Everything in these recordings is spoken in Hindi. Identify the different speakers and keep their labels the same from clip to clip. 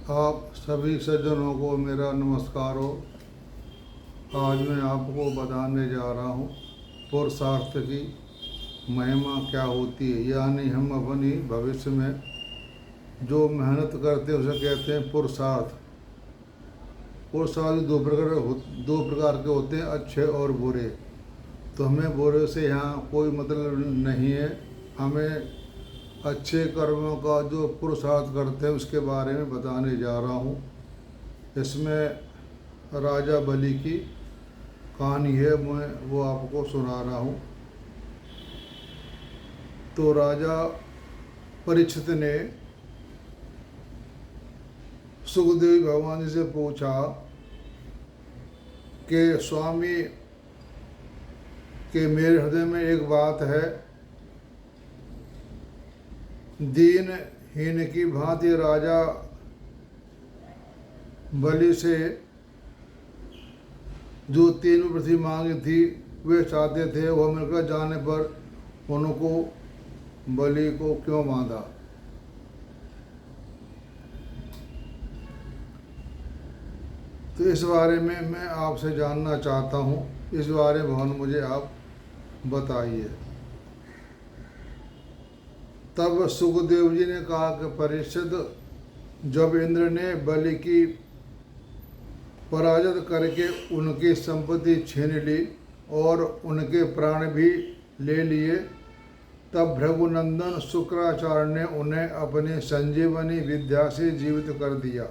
Speaker 1: आप सभी सज्जनों को मेरा नमस्कार हो। आज मैं आपको बताने जा रहा हूँ पुरुषार्थ की महिमा क्या होती है। यानी हम अपनी भविष्य में जो मेहनत करते हैं उसे कहते हैं पुरुषार्थ। पुरुषार्थ दो प्रकार के होते हैं, अच्छे और बुरे। तो हमें बुरे से यहाँ कोई मतलब नहीं है। हमें अच्छे कर्मों का जो पुरुषार्थ करते हैं उसके बारे में बताने जा रहा हूँ। इसमें राजा बलि की कहानी है, मैं वो आपको सुना रहा हूँ। तो राजा परीक्षित ने सुखदेव भगवान जी से पूछा कि स्वामी कि मेरे हृदय में एक बात है, दीनहीन की भांति राजा बलि से जो 3 पृथ्वी मांगी थी वे चाहते थे, वह मिलकर जाने पर उनको बलि को क्यों बांधा। तो इस बारे में मैं आपसे जानना चाहता हूँ। इस बारे में भगवान मुझे आप बताइए। तब सुखदेव जी ने कहा कि परीक्षित, जब इंद्र ने बलि की पराजित करके उनकी संपत्ति छीन ली और उनके प्राण भी ले लिए, तब भृगुनंदन शुक्राचार्य ने उन्हें अपनी संजीवनी विद्या से जीवित कर दिया।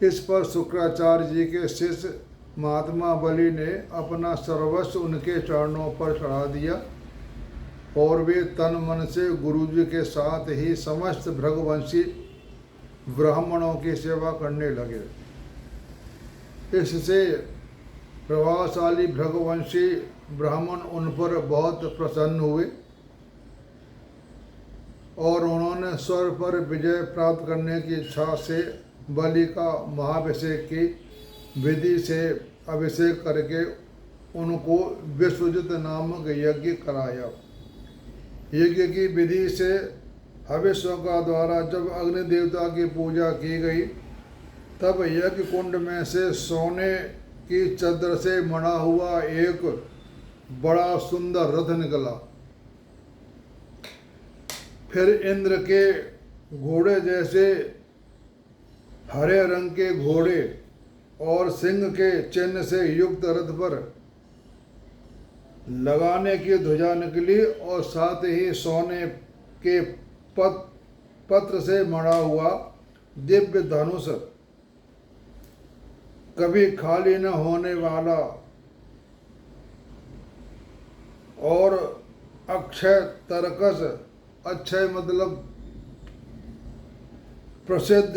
Speaker 1: इस पर शुक्राचार्य जी के शिष्य महात्मा बलि ने अपना सर्वस्व उनके चरणों पर चढ़ा दिया और वे तन मन से गुरु जी के साथ ही समस्त भृगुवंशी ब्राह्मणों की सेवा करने लगे। इससे प्रभावशाली भृगुवंशी ब्राह्मण उन पर बहुत प्रसन्न हुए और उन्होंने स्वर्ग पर विजय प्राप्त करने की इच्छा से बलि का महाभिषेक की विधि से अभिषेक करके उनको विश्वजित नामक यज्ञ कराया। यज्ञ की विधि से हविष्यों का द्वारा जब अग्नि देवता की पूजा की गई, तब यज्ञ कुंड में से सोने की चद्दर से मढ़ा हुआ एक बड़ा सुंदर रथ निकला। फिर इंद्र के घोड़े जैसे हरे रंग के घोड़े और सिंह के चिन्ह से युक्त रथ पर लगाने की ध्वजा निकली और साथ ही सोने के पत्र से मढ़ा हुआ दिव्य धनुष, कभी खाली न होने वाला और अक्षय तरकस, अक्षय मतलब प्रसिद्ध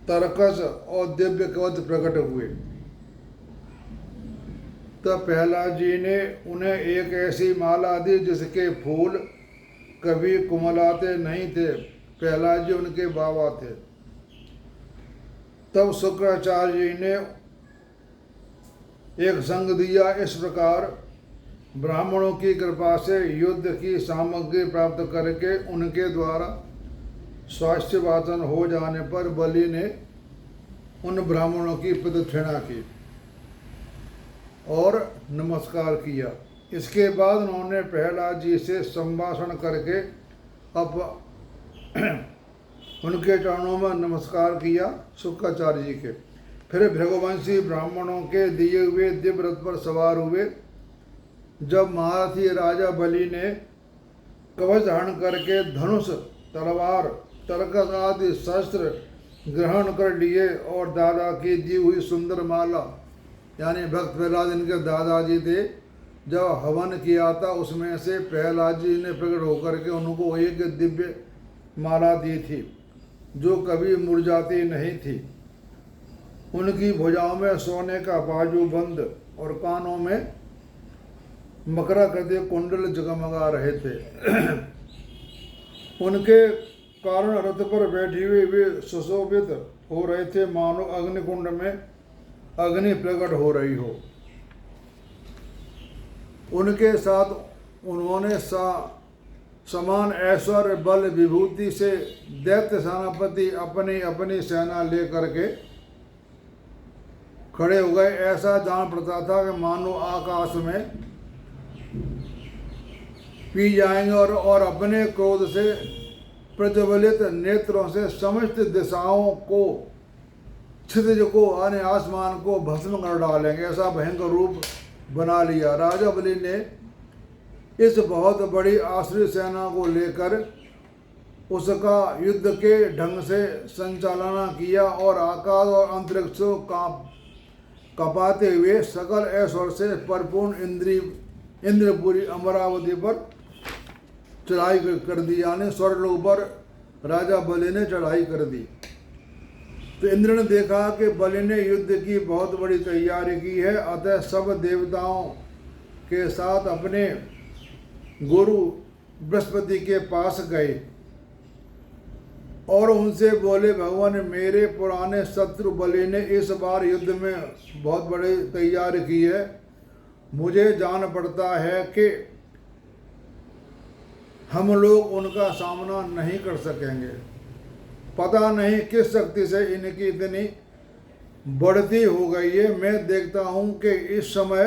Speaker 1: तरकस और दिव्य कवच प्रकट हुए। तब प्रहलाद जी ने उन्हें एक ऐसी माला दी जिसके फूल कभी कुमलाते नहीं थे। प्रहलाद जी उनके बाबा थे। तब शुक्राचार्य जी ने एक संग दिया। इस प्रकार ब्राह्मणों की कृपा से युद्ध की सामग्री प्राप्त करके उनके द्वारा स्वास्थ्य वाचन हो जाने पर बलि ने उन ब्राह्मणों की प्रदक्षिणा की और नमस्कार किया। इसके बाद उन्होंने प्रहलाद जी से संभाषण करके अब उनके चरणों में नमस्कार किया शुक्राचार्य जी के। फिर भृगुवंशी ब्राह्मणों के दिए हुए दिव्य रथ पर सवार हुए। जब महारथी राजा बलि ने कवच धारण करके धनुष, तलवार, तरकस आदि शस्त्र ग्रहण कर लिए और दादा की दी हुई सुंदर माला, यानी भक्त प्रहलाद इनके दादाजी थे, जब हवन किया था उसमें से प्रहलाद जी ने प्रकट होकर के उनको एक दिव्य माला दी थी जो कभी मुरझाती नहीं थी। उनकी भुजाओं में सोने का बाजूबंद और कानों में मकराकृति कुंडल जगमगा रहे थे। उनके कारण रथ पर बैठी हुई वे सुशोभित हो रहे थे, मानो अग्निकुंड में अग्नि प्रकट हो रही हो। उनके साथ उन्होंने समान ऐश्वर्य बल विभूति से दैत्य सेनापति अपनी अपनी सेना लेकर के खड़े हो गए। ऐसा जान पड़ता था कि मानो आकाश में पी जाएंगे और अपने क्रोध से प्रज्वलित नेत्रों से समस्त दिशाओं को, क्षितिज को, यानी आसमान को भस्म कर डालेंगे। ऐसा भयंकर रूप बना लिया। राजा बलि ने इस बहुत बड़ी आसुरी सेना को लेकर उसका युद्ध के ढंग से संचालना किया और आकाश और अंतरिक्ष को कपाते हुए सकल ऐश्वर्य से परिपूर्ण इंद्रपुरी अमरावती पर चढ़ाई कर दी, यानी स्वर्गलोक पर राजा बलि ने चढ़ाई कर दी। तो इंद्र ने देखा कि बलि ने युद्ध की बहुत बड़ी तैयारी की है, अतः सब देवताओं के साथ अपने गुरु बृहस्पति के पास गए और उनसे बोले, भगवान, मेरे पुराने शत्रु बलि ने इस बार युद्ध में बहुत बड़ी तैयारी की है। मुझे जान पड़ता है कि हम लोग उनका सामना नहीं कर सकेंगे। पता नहीं किस शक्ति से इनकी इतनी बढ़ती हो गई है। मैं देखता हूं कि इस समय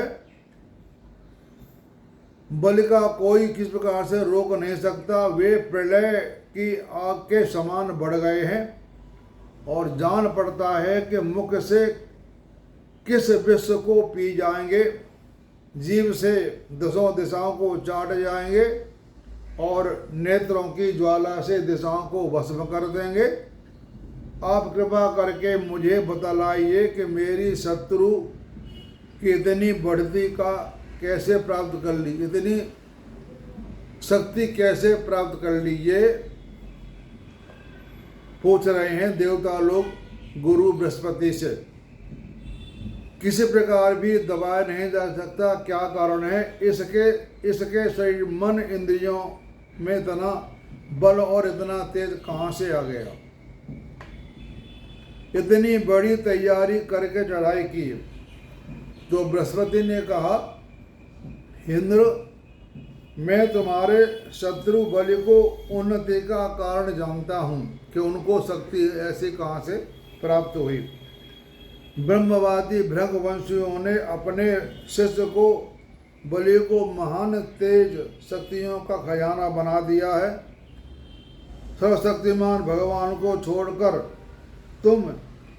Speaker 1: बलि का कोई किस प्रकार से रोक नहीं सकता। वे प्रलय की आग के समान बढ़ गए हैं और जान पड़ता है कि मुख से किस विश्व को पी जाएंगे, जीव से दसों दिशाओं को चाट जाएंगे और नेत्रों की ज्वाला से दिशाओं को भस्म कर देंगे। आप कृपा करके मुझे बतलाइए कि मेरी शत्रु की इतनी बढ़ती का कैसे प्राप्त कर ली, इतनी शक्ति कैसे प्राप्त कर ली। ये पूछ रहे हैं देवता लोग गुरु बृहस्पति से। किसी प्रकार भी दबाया नहीं जा सकता। क्या कारण है? इसके शरीर मन इंद्रियों में इतना बल और इतना तेज कहाँ से आ गया? इतनी बड़ी तैयारी करके चढ़ाई की। तो बृहस्पति ने कहा, इंद्र, मैं तुम्हारे शत्रु बलि को उन्नति का कारण जानता हूँ कि उनको शक्ति ऐसी कहाँ से प्राप्त हुई। ब्रह्मवादी भृगवंशियों ने अपने शिष्य को बलि को महान तेज शक्तियों का खजाना बना दिया है। सर्वशक्तिमान भगवान को छोड़कर तुम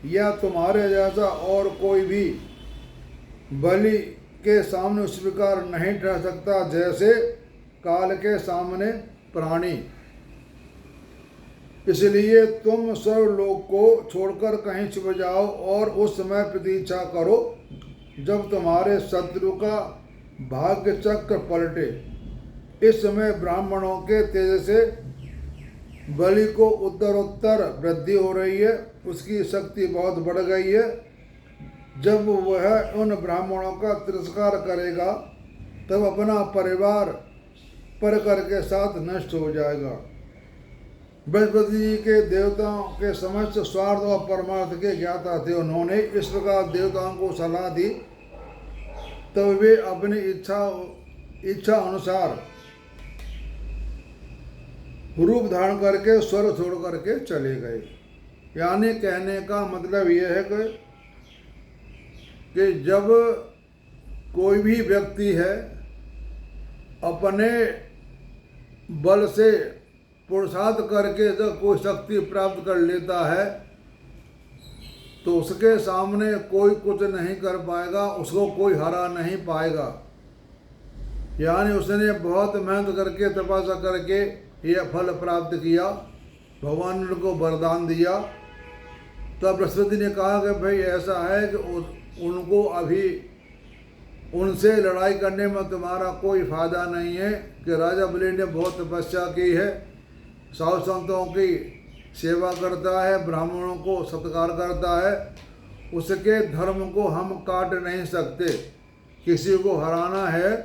Speaker 1: या तुम्हारे जैसा और कोई भी बलि के सामने उस प्रकार नहीं ठहर सकता जैसे काल के सामने प्राणी। इसलिए तुम सर्वलोक को छोड़कर कहीं छिप जाओ और उस समय प्रतीक्षा करो जब तुम्हारे शत्रु का भाग्य चक्र पलटे। इस समय ब्राह्मणों के तेज से बलि को उत्तरोत्तर वृद्धि हो रही है, उसकी शक्ति बहुत बढ़ गई है। जब वह उन ब्राह्मणों का तिरस्कार करेगा तब अपना परिवार परकर के साथ नष्ट हो जाएगा। बृहस्पति जी के देवताओं के समस्त स्वार्थ और परमार्थ के ज्ञाता थे। उन्होंने इस प्रकार देवताओं को सलाह दी, तब वे अपनी इच्छा अनुसार रूप धारण करके स्वर्ग छोड़ करके चले गए। यानी कहने का मतलब यह है कि जब कोई भी व्यक्ति है अपने बल से पुरुषार्थ करके जब कोई शक्ति प्राप्त कर लेता है तो उसके सामने कोई कुछ नहीं कर पाएगा, उसको कोई हरा नहीं पाएगा। यानी उसने बहुत मेहनत करके तपस्या करके यह फल प्राप्त किया, भगवान ने उनको वरदान दिया। तब बृहस्पति ने कहा कि भाई ऐसा है कि उनको अभी उनसे लड़ाई करने में तुम्हारा कोई फायदा नहीं है कि राजा बलि ने बहुत तपस्या की है, साधु संतों की सेवा करता है, ब्राह्मणों को सत्कार करता है, उसके धर्म को हम काट नहीं सकते। किसी को हराना है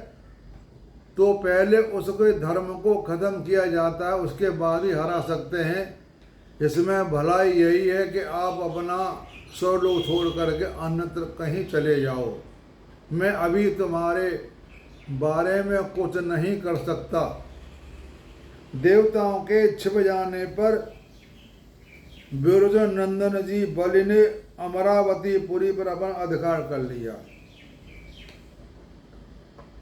Speaker 1: तो पहले उसके धर्म को खत्म किया जाता है, उसके बाद ही हरा सकते हैं। इसमें भलाई यही है कि आप अपना स्वलोक छोड़ करके अन्यत्र कहीं चले जाओ। मैं अभी तुम्हारे बारे में कुछ नहीं कर सकता। देवताओं के छिप जाने पर विरोचन नंदन जी बलि ने अमरावती पुरी पर अपना अधिकार कर लिया,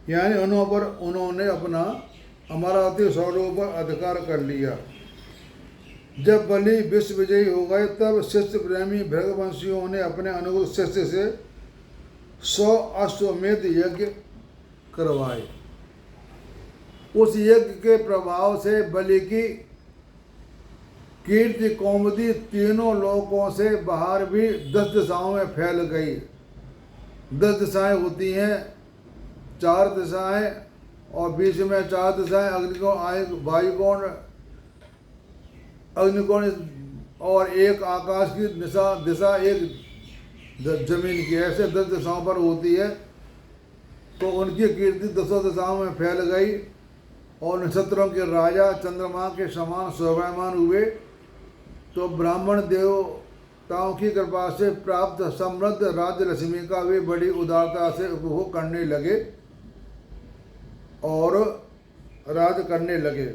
Speaker 1: यानी उन्होंने अपना अमरावती स्वरूप पर अधिकार कर लिया। जब बलि विश्व विजयी हो गए तब शिष्य प्रेमी भृगवंशियों ने अपने अनुकूल शिष्य से 100 अश्वमेध यज्ञ करवाए। उस यज्ञ के प्रभाव से बलि की कीर्ति कौमुदी तीनों लोकों से बाहर भी 10 दिशाओं में फैल गई। 10 दिशाएं होती हैं, 4 दिशाएं और बीच में 4 दिशाएं अग्निकोण, वायुकोण, अग्निकोण और एक आकाश की दिशा एक जमीन की, ऐसे 10 दिशाओं पर होती है। तो उनकी कीर्ति 10 दिशाओं में फैल गई और नक्षत्रों के राजा चंद्रमा के समान शोभायमान हुए। तो ब्राह्मण देवताओं की कृपा से प्राप्त समृद्ध राज्य लक्ष्मी का वे बड़ी उदारता से उपभोग करने लगे और राज करने लगे।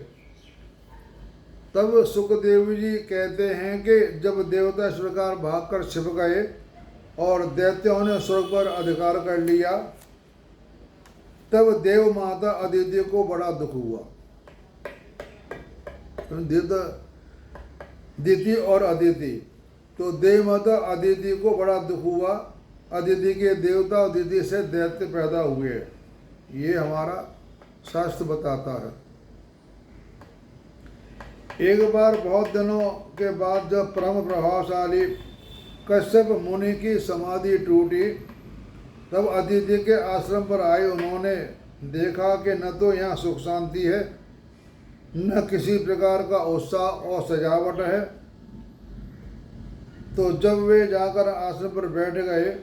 Speaker 1: तब सुखदेव जी कहते हैं कि जब देवता इस प्रकार भागकर छिप गए और दैत्यों ने स्वर्ग पर अधिकार कर लिया, तब देव माता अदिति को बड़ा दुख हुआ। दिति और अदिति, तो देव माता अदिति को बड़ा दुख हुआ। अदिति के देवता अदिति से दैत्य पैदा हुए, ये हमारा शास्त्र बताता है। एक बार बहुत दिनों के बाद जब परम प्रभावशाली कश्यप मुनि की समाधि टूटी, तब अदिति के आश्रम पर आए। उन्होंने देखा कि न तो यहाँ सुख शांति है, न किसी प्रकार का उत्साह और सजावट है। तो जब वे जाकर आश्रम पर बैठ गए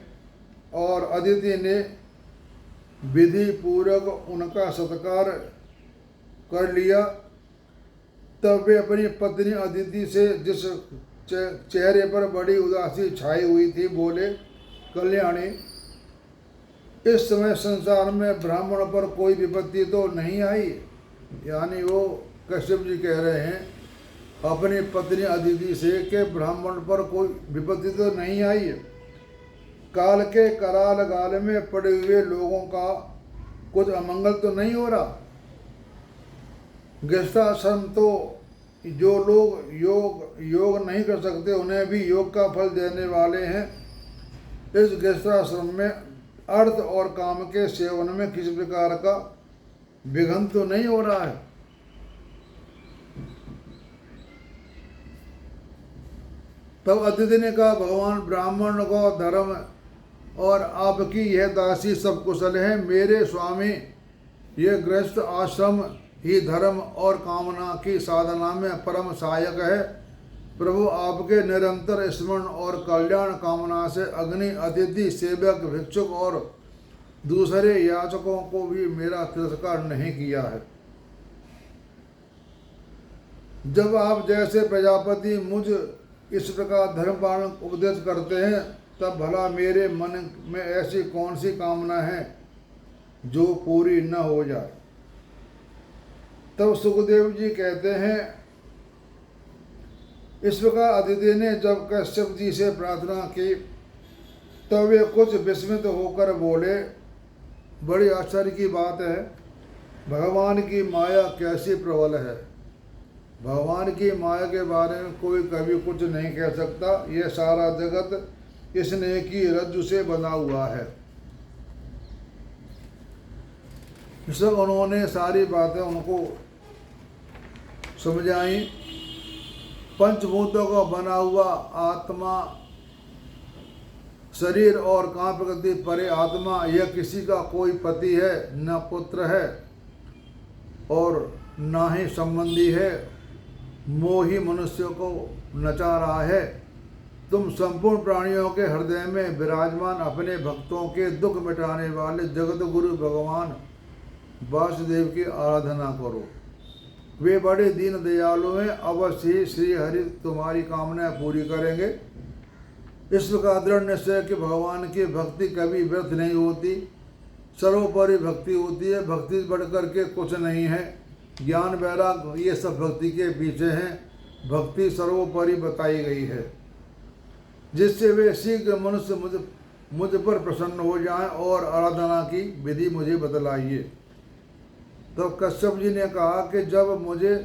Speaker 1: और अदिति ने विधि पूर्वक उनका सत्कार कर लिया, तब वे अपनी पत्नी अदिति से, जिस चेहरे पर बड़ी उदासी छाई हुई थी, बोले, कल्याणी, इस समय संसार में ब्राह्मण पर कोई विपत्ति तो नहीं आई। यानी वो कश्यप जी कह रहे हैं अपनी पत्नी अदिति से कि ब्राह्मण पर कोई विपत्ति तो नहीं आई। काल के कराल गाल में पड़े हुए लोगों का कुछ अमंगल तो नहीं हो रहा। गृहस्थाश्रम तो जो लोग योग नहीं कर सकते उन्हें भी योग का फल देने वाले हैं। इस गृहस्थाश्रम में अर्थ और काम के सेवन में किसी प्रकार का विघ्न तो नहीं हो रहा है। तब अदिति ने कहा, भगवान, ब्राह्मण को धर्म और आपकी यह दासी सब कुशल है। मेरे स्वामी, ये गृहस्थ आश्रम ही धर्म और कामना की साधना में परम सहायक है। प्रभु, आपके निरंतर स्मरण और कल्याण कामना से अग्नि, अतिथि, सेवक, भिक्षुक और दूसरे याचकों को भी मेरा तिरस्कार नहीं किया है। जब आप जैसे प्रजापति मुझ इस प्रकार धर्म पालन उपदेश करते हैं, तब भला मेरे मन में ऐसी कौन सी कामना है जो पूरी न हो जाए। तब सुखदेव जी कहते हैं, इस प्रकार अदिति ने जब कश्यप जी से प्रार्थना की, तब वे कुछ विस्मित होकर बोले, बड़ी आश्चर्य की बात है, भगवान की माया कैसी प्रबल है। भगवान की माया के बारे में कोई कभी कुछ नहीं कह सकता। यह सारा जगत इसने की रज्जु से बना हुआ है। सब उन्होंने सारी बातें उनको समझाई। पंचभूतों का बना हुआ आत्मा, शरीर और कहाँ प्रकृति परे आत्मा, यह किसी का कोई पति है, न पुत्र है और न ही संबंधी है। मोही मनुष्यों को नचा रहा है। तुम संपूर्ण प्राणियों के हृदय में विराजमान अपने भक्तों के दुख मिटाने वाले जगत गुरु भगवान वासुदेव की आराधना करो। वे बड़े दीन दयालु हैं। अवश्य ही श्री हरि तुम्हारी कामनाएं पूरी करेंगे। इस प्रकार दृढ़ निश्चय कि भगवान की भक्ति कभी व्यर्थ नहीं होती, सर्वोपरि भक्ति होती है। भक्ति बढ़कर के कुछ नहीं है। ज्ञान, वैराग, ये सब भक्ति के पीछे हैं। भक्ति सर्वोपरि बताई गई है, जिससे वे शीघ्र मनुष्य मुझ पर प्रसन्न हो जाएं और आराधना की विधि मुझे बतलाइए। तो कश्यप जी ने कहा कि जब मुझे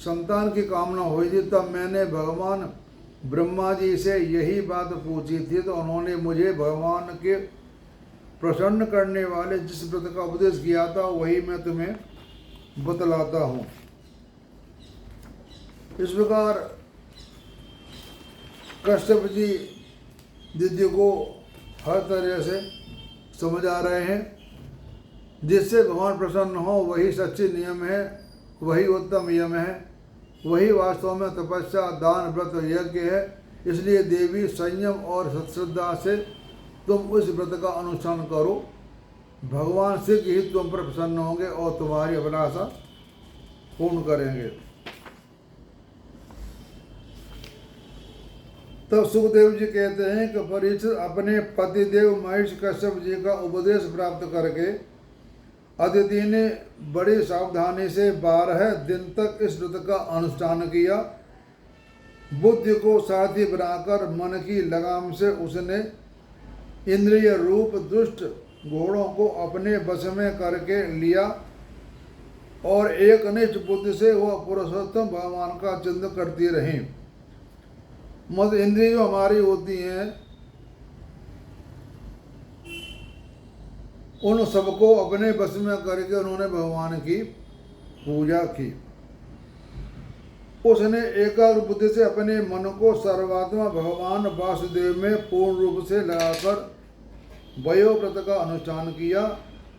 Speaker 1: संतान की कामना हुई थी तब मैंने भगवान ब्रह्मा जी से यही बात पूछी थी, तो उन्होंने मुझे भगवान के प्रसन्न करने वाले जिस व्रत का उपदेश किया था वही मैं तुम्हें बतलाता हूँ। इस प्रकार कश्यप जी दीदी को हर तरह से समझा रहे हैं, जिससे भगवान प्रसन्न हो वही सच्ची नियम है, वही उत्तम नियम है, वही वास्तव में तपस्या, दान, व्रत, यज्ञ है। इसलिए देवी संयम और सत्श्रद्धा से तुम उस व्रत का अनुसरण करो। भगवान शीघ्र ही तुम पर प्रसन्न होंगे और तुम्हारी अभिलाषा पूर्ण करेंगे। तब सुखदेव जी कहते हैं कि परीक्षित अपने पतिदेव महर्षि कश्यप जी का उपदेश प्राप्त करके अदिति ने बड़ी सावधानी से 12 दिन तक इस व्रत का अनुष्ठान किया। बुद्धि को साथी बनाकर मन की लगाम से उसने इंद्रिय रूप दुष्ट घोड़ों को अपने वश में करके लिया और एक निष्ठ बुद्धि से वह पुरुषोत्तम भगवान का चिंतन करती रही। मत इंद्रिय जो हमारी होती हैं उन सबको अपने वश में करके उन्होंने भगवान की पूजा की। उसने एकाग्र बुद्धि से अपने मन को सर्वात्मा भगवान वासुदेव में पूर्ण रूप से लगाकर वयो व्रत का अनुष्ठान किया।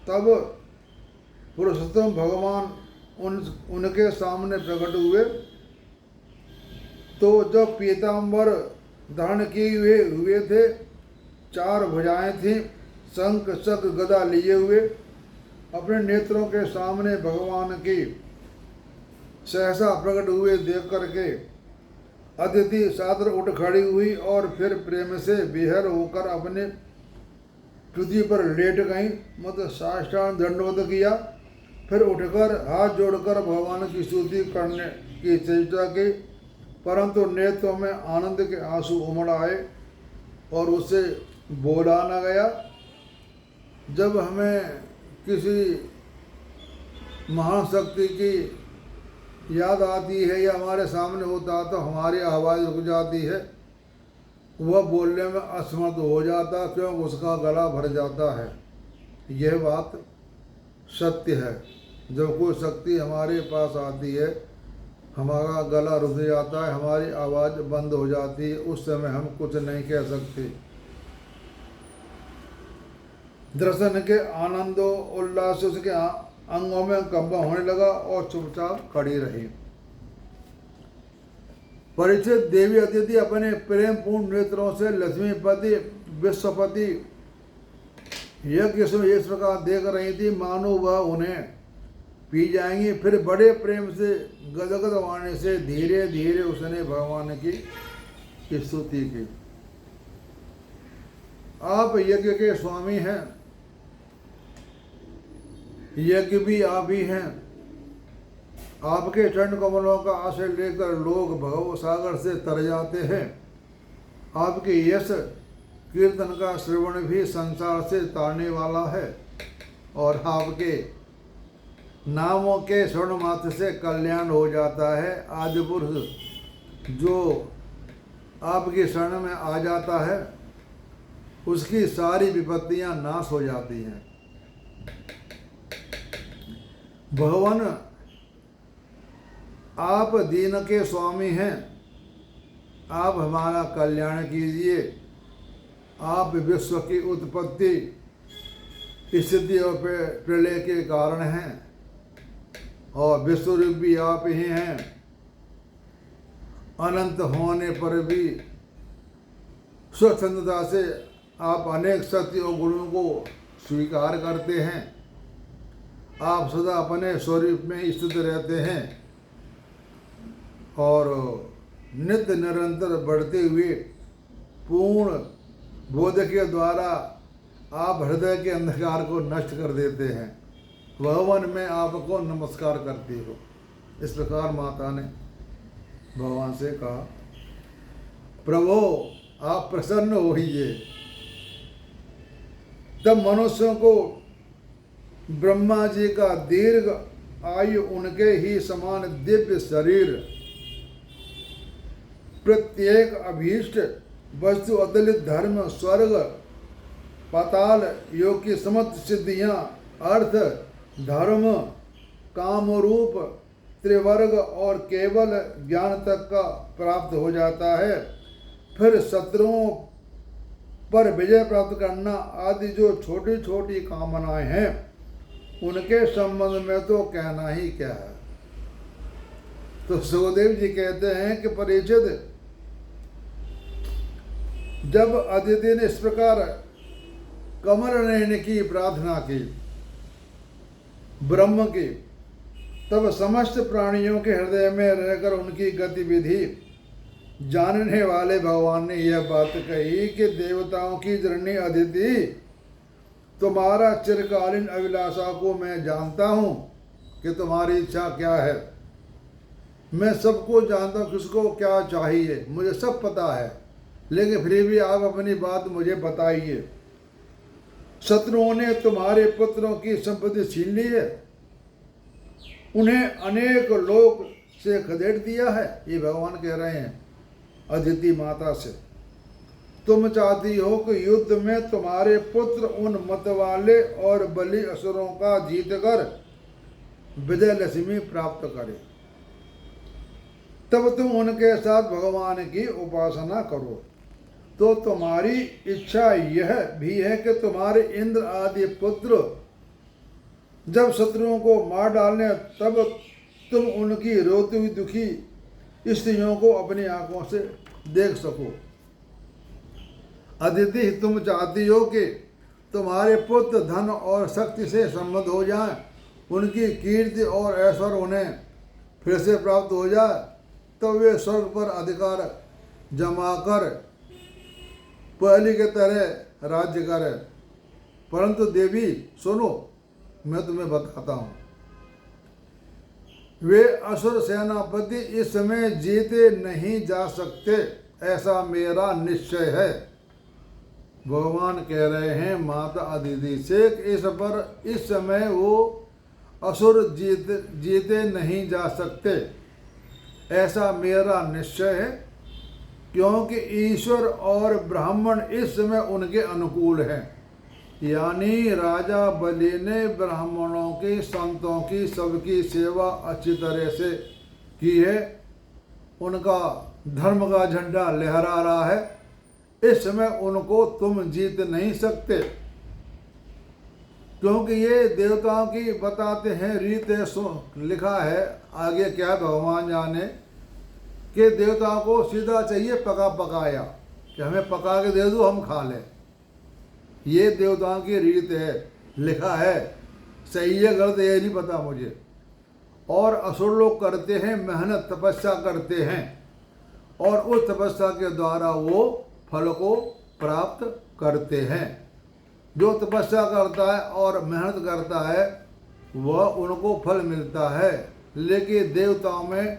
Speaker 1: तब पुरुषोत्तम भगवान उनके सामने प्रकट हुए। तो जब पीताम्बर धारण किए हुए थे, 4 भुजाएं थीं, शंख चक्र गदा लिए हुए, अपने नेत्रों के सामने भगवान की सहसा प्रकट हुए देख करके अदिति सादर उठ खड़ी हुई और फिर प्रेम से विहर होकर अपने पृथ्वी पर लेट गई। मतलब साष्टांग दंडवत किया। फिर उठकर हाथ जोड़कर भगवान की स्तुति करने की चेष्टा की, परंतु नेत्रों में आनंद के आंसू उमड़ आए और उसे बोला न गया। जब हमें किसी महान शक्ति की याद आती है या हमारे सामने होता है तो हमारी आवाज़ रुक जाती है, वह बोलने में असमर्थ हो जाता क्योंकि उसका गला भर जाता है। यह बात सत्य है। जब कोई शक्ति हमारे पास आती है हमारा गला रुक जाता है, हमारी आवाज़ बंद हो जाती है, उस समय हम कुछ नहीं कह सकते। दर्शन के आनंदो उल्लास से उसके अंगों में कंपन होने लगा और चुपचाप खड़ी रही। परीक्षित देवी अदिति अपने प्रेम पूर्ण नेत्रों से लक्ष्मीपति विश्वपति यज्ञ से इस प्रकार देख रही थी मानो वह उन्हें पी जाएंगी। फिर बड़े प्रेम से गदगद वाणी से धीरे धीरे उसने भगवान की स्तुति की। आप यज्ञ के स्वामी हैं, यज्ञ भी आप ही हैं। आपके चरण कमलों का आश्रय लेकर लोग भव सागर से तर जाते हैं। आपके यश कीर्तन का श्रवण भी संसार से तारने वाला है और आपके नामों के श्रवण मात्र से कल्याण हो जाता है। आदि पुरुष जो आपकी शरण में आ जाता है उसकी सारी विपत्तियां नाश हो जाती हैं। भगवान आप दीन के स्वामी हैं, आप हमारा कल्याण कीजिए। आप विश्व की उत्पत्ति, स्थिति और प्रलय के कारण हैं और विश्वरूप भी आप ही हैं। अनंत होने पर भी स्वच्छंदता से आप अनेक सत्य और गुणों को स्वीकार करते हैं। आप सदा अपने स्वरूप में स्थित रहते हैं और नित्य निरंतर बढ़ते हुए पूर्ण बोध के द्वारा आप हृदय के अंधकार को नष्ट कर देते हैं। भगवान मैं आपको नमस्कार करती हूँ। इस प्रकार माता ने भगवान से कहा, प्रभु आप प्रसन्न होइए। तब मनुष्यों को ब्रह्मा जी का दीर्घ आयु, उनके ही समान दिव्य शरीर, प्रत्येक अभीष्ट वस्तु, अदलित धर्म, स्वर्ग पाताल योग की समस्त सिद्धियां, अर्थ धर्म काम रूप त्रिवर्ग और केवल ज्ञान तक का प्राप्त हो जाता है। फिर शत्रुओं पर विजय प्राप्त करना आदि जो छोटी छोटी कामनाएं हैं, उनके संबंध में तो कहना ही क्या है। तो सुखदेव जी कहते हैं कि परीक्षित, जब अदिति ने इस प्रकार कमल नयन की प्रार्थना की ब्रह्म की, तब समस्त प्राणियों के हृदय में रहकर उनकी गतिविधि जानने वाले भगवान ने यह बात कही कि देवताओं की जननी अदिति, तुम्हारा चिरकालीन अभिलाषा को मैं जानता हूँ कि तुम्हारी इच्छा क्या है। मैं सबको जानता हूँ किसको क्या चाहिए, मुझे सब पता है, लेकिन फिर भी आप अपनी बात मुझे बताइए। शत्रुओं ने तुम्हारे पुत्रों की संपत्ति छीन ली है, उन्हें अनेक लोक से खदेड़ दिया है। ये भगवान कह रहे हैं अदिति माता से। तुम चाहती हो कि युद्ध में तुम्हारे पुत्र उन मतवाले और बलि असुरों का जीतकर विजय लक्ष्मी प्राप्त करे, तब तुम उनके साथ भगवान की उपासना करो। तो तुम्हारी इच्छा यह भी है कि तुम्हारे इंद्र आदि पुत्र जब शत्रुओं को मार डालने, तब तुम उनकी रोती हुई दुखी स्त्रियों को अपनी आंखों से देख सको। अदिति, तुम चाहती हो कि तुम्हारे पुत्र धन और शक्ति से संबद्ध हो जाएं, उनकी कीर्ति और ऐश्वर्य उन्हें फिर से प्राप्त हो जाए, तो वे स्वर्ग पर अधिकार जमाकर पहले के तरह राज्य करें। परंतु देवी सुनो, मैं तुम्हें बताता हूँ, वे असुर सेनापति इस समय जीते नहीं जा सकते, ऐसा मेरा निश्चय है। भगवान कह रहे हैं माता अदिति से, इस समय वो असुर जीते नहीं जा सकते, ऐसा मेरा निश्चय है, क्योंकि ईश्वर और ब्राह्मण इस समय उनके अनुकूल हैं। यानी राजा बलि ने ब्राह्मणों की, संतों की, सबकी सेवा अच्छी तरह से की है, उनका धर्म का झंडा लहरा रहा है। इस समय उनको तुम जीत नहीं सकते, क्योंकि ये देवताओं की बताते हैं रीत है। लिखा है आगे क्या भगवान जाने, कि देवताओं को सीधा चाहिए पका पकाया, कि हमें पका के दे दो हम खा लें। ये देवताओं की रीत है, लिखा है। सही है गलत ये नहीं पता मुझे। और असुर लोग करते हैं मेहनत, तपस्या करते हैं, और उस तपस्या के द्वारा वो फल को प्राप्त करते हैं। जो तपस्या करता है और मेहनत करता है वह उनको फल मिलता है। लेकिन देवताओं में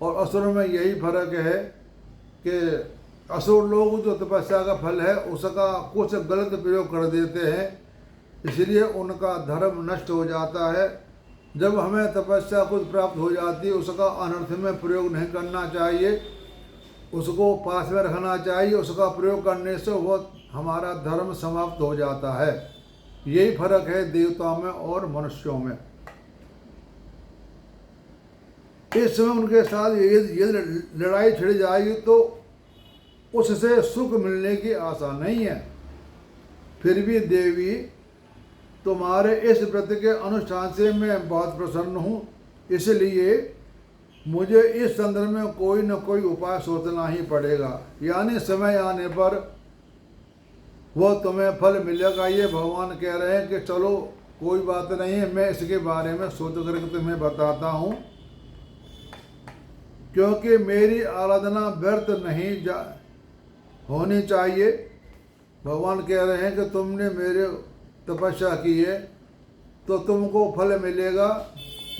Speaker 1: और असुरों में यही फर्क है कि असुर लोग जो तपस्या का फल है उसका कुछ गलत प्रयोग कर देते हैं, इसलिए उनका धर्म नष्ट हो जाता है। जब हमें तपस्या कुछ प्राप्त हो जाती है उसका अनर्थ में प्रयोग नहीं करना चाहिए, उसको पास में रखना चाहिए। उसका प्रयोग करने से वह हमारा धर्म समाप्त हो जाता है। यही फर्क है देवताओं में और मनुष्यों में। इस समय उनके साथ ये लड़ाई छिड़ जाएगी तो उससे सुख मिलने की आशा नहीं है। फिर भी देवी तुम्हारे इस व्रत के अनुष्ठान से मैं बहुत प्रसन्न हूँ, इसलिए मुझे इस संदर्भ में कोई न कोई उपाय सोचना ही पड़ेगा। यानी समय आने पर वह तुम्हें फल मिलेगा। ये भगवान कह रहे हैं कि चलो कोई बात नहीं है, मैं इसके बारे में सोच करके तुम्हें बताता हूँ, क्योंकि मेरी आराधना व्यर्थ नहीं होनी चाहिए। भगवान कह रहे हैं कि तुमने मेरे तपस्या की है तो तुमको फल मिलेगा,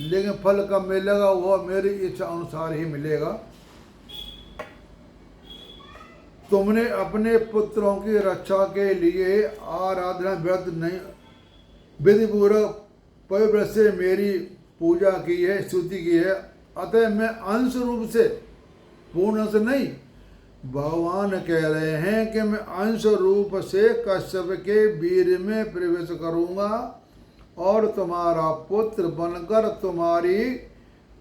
Speaker 1: लेकिन फल कब मिलेगा वह मेरी इच्छा अनुसार ही मिलेगा। तुमने अपने पुत्रों की रक्षा के लिए आराधना व्रत नहीं विधि पूर्वक पवित्र से मेरी पूजा की है, स्तुति की है, अतः मैं अंश रूप से पूर्ण से नहीं, भगवान कह रहे हैं कि मैं अंश रूप से कश्यप के वीर में प्रवेश करूंगा और तुम्हारा पुत्र बनकर तुम्हारी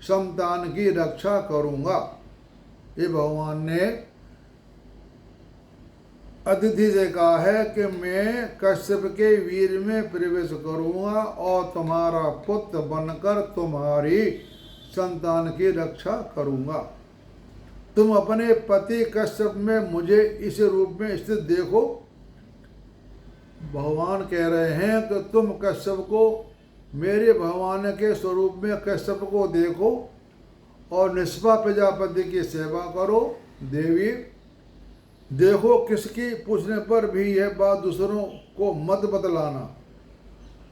Speaker 1: संतान की रक्षा करूंगा। ये भगवान ने अदिति से कहा है कि मैं कश्यप के वीर में प्रवेश करूंगा और तुम्हारा पुत्र बनकर तुम्हारी संतान की रक्षा करूंगा। तुम अपने पति कश्यप में मुझे इस रूप में स्थित देखो। भगवान कह रहे हैं कि तुम कश्यप को मेरे भगवान के स्वरूप में कश्यप को देखो और निष्पा प्रजापति की सेवा करो। देवी देखो, किसकी पूछने पर भी यह बात दूसरों को मत बतलाना।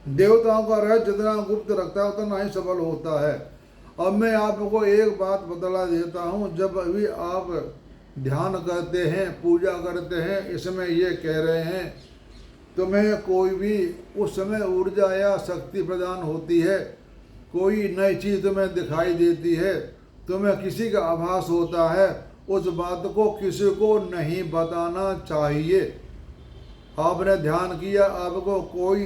Speaker 1: देवताओं का रहस्य जितना गुप्त रखता है उतना ही सफल होता है। अब मैं आपको एक बात बतला देता हूँ। जब भी आप ध्यान करते हैं, पूजा करते हैं, इसमें ये कह रहे हैं तुम्हें कोई भी उस समय ऊर्जा या शक्ति प्रदान होती है, कोई नई चीज़ तुम्हें दिखाई देती है, तुम्हें किसी का आभास होता है, उस बात को किसी को नहीं बताना चाहिए। आपने ध्यान किया, आपको कोई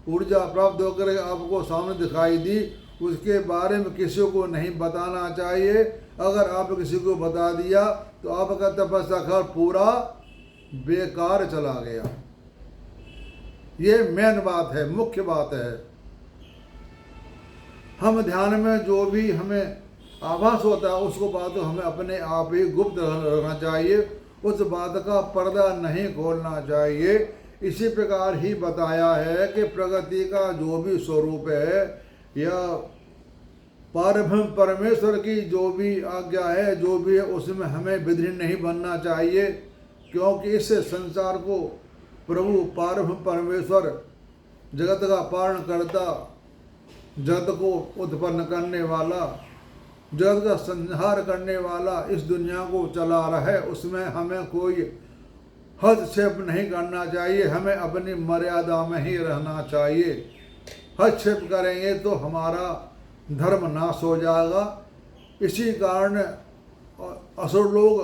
Speaker 1: ऊर्जा प्राप्त होकर आपको सामने दिखाई दी, उसके बारे में किसी को नहीं बताना चाहिए। अगर आप किसी को बता दिया तो आपका तपस्या का पूरा बेकार चला गया। ये मेन बात है, मुख्य बात है। हम ध्यान में जो भी हमें आभास होता है उसको बात हमें अपने आप ही गुप्त रखना चाहिए, उस बात का पर्दा नहीं खोलना चाहिए। इसी प्रकार ही बताया है कि प्रगति का जो भी स्वरूप है या पारब्रह्म परमेश्वर की जो भी आज्ञा है, जो भी है, उसमें हमें विधि नहीं बनना चाहिए, क्योंकि इस संसार को प्रभु पारब्रह्म परमेश्वर जगत का पालन करता, जगत को उत्पन्न करने वाला, जगत का संहार करने वाला, इस दुनिया को चला रहा है, उसमें हमें कोई हस्तक्षेप नहीं करना चाहिए। हमें अपनी मर्यादा में ही रहना चाहिए। हस्तक्षेप करेंगे तो हमारा धर्म नाश हो जाएगा। इसी कारण असुर लोग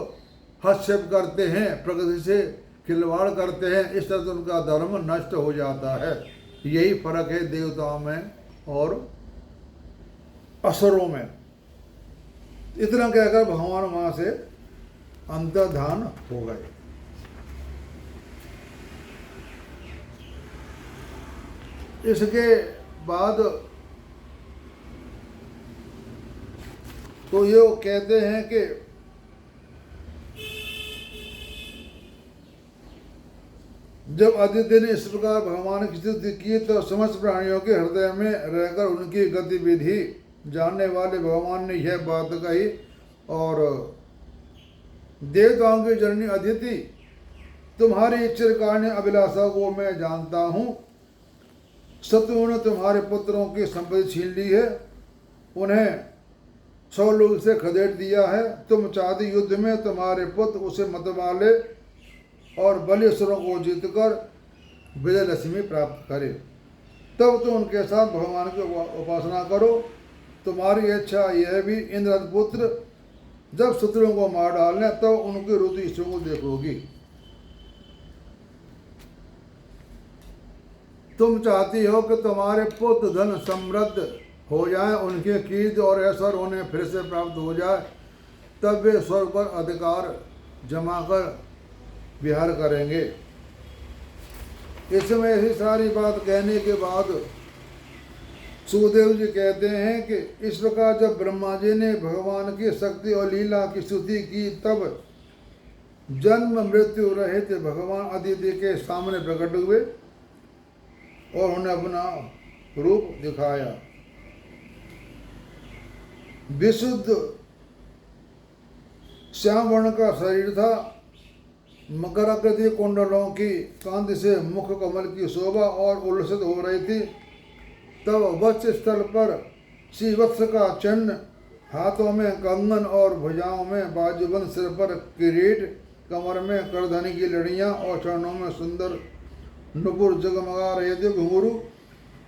Speaker 1: हस्तक्षेप करते हैं, प्रकृति से खिलवाड़ करते हैं, इस तरह से उनका धर्म नष्ट हो जाता है। यही फर्क है देवताओं में और असुरों में। इतना कहकर भगवान वहां से अंतर्धान हो गए। इसके बाद तो ये कहते हैं कि जब आदित्य ने इस प्रकार भगवान की स्तुति की तो समस्त प्राणियों के हृदय में रहकर उनकी गतिविधि जानने वाले भगवान ने यह बात कही। और देवताओं की जननी अदिति, तुम्हारी चिरकालीन अभिलाषा को मैं जानता हूँ। शत्रुओं ने तुम्हारे पुत्रों की संपत्ति छीन ली है, उन्हें 100 लोग से खदेड़ दिया है। तुम चाहती युद्ध में तुम्हारे पुत्र उसे मतवा ले और बलिसुरों को जीतकर विजय लक्ष्मी प्राप्त करे। तब तुम उनके साथ भगवान की उपासना करो। तुम्हारी इच्छा यह भी इंद्र पुत्र जब शत्रुओं को मार डालने तब उनकी रुचि इच्छों को देखोगी। तुम चाहती हो कि तुम्हारे पुत्र धन समृद्ध हो जाए, उनके कीर्ति और ऐश्वर्य उन्हें फिर से प्राप्त हो जाए, तब वे स्वर्ग पर अधिकार जमा कर विहार करेंगे। इसमें ऐसी सारी बात कहने के बाद सुखदेव जी कहते हैं कि इस प्रकार जब ब्रह्मा जी ने भगवान की शक्ति और लीला की स्तुति की, तब जन्म मृत्यु रहित भगवान अदिति के सामने प्रकट हुए और उन्हें अपना रूप दिखाया। विशुद्ध श्याम वर्ण का शरीर था, मकराकृति कुंडलों की कांति से मुख कमल की शोभा और उल्लसित हो रही थी। तब वक्ष स्थल पर श्री वत्स का चिन्ह, हाथों में कंगन और भुजाओं में बाजूबंद, सिर पर किरीट, कमर में करधनी की लड़ियां और चरणों में सुंदर नुपुर जगमगा रहे थे घुंघरू।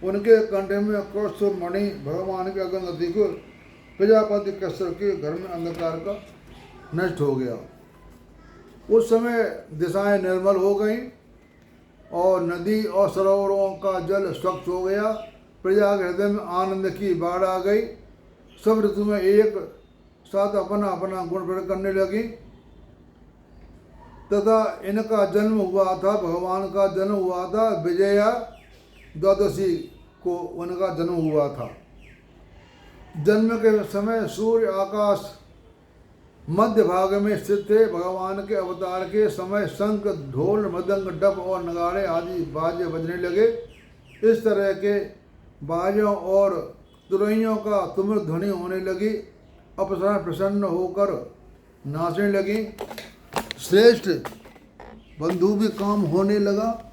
Speaker 1: उनके कंठे में कौस्तुभ मणि, भगवान के अगंगति को प्रजापति कसर के घर में अंधकार का नष्ट हो गया। उस समय दिशाएं निर्मल हो गई और नदी और सरोवरों का जल स्वच्छ हो गया। प्रजा के हृदय में आनंद की बाढ़ आ गई। सब ऋतु में एक साथ अपना अपना गुण प्रकट करने लगी तथा इनका जन्म हुआ था, भगवान का जन्म हुआ था विजया द्वादशी को उनका जन्म हुआ था। जन्म के समय सूर्य आकाश मध्य भाग में स्थित थे। भगवान के अवतार के समय शंख, ढोल, मृदंग, डफ और नगाड़े आदि बाजे बजने लगे। इस तरह के बाजों और तुरैयों का तुमुल ध्वनि होने लगी। अप्सराएं प्रसन्न होकर नाचने लगी। श्रेष्ठ बंधु भी काम होने लगा।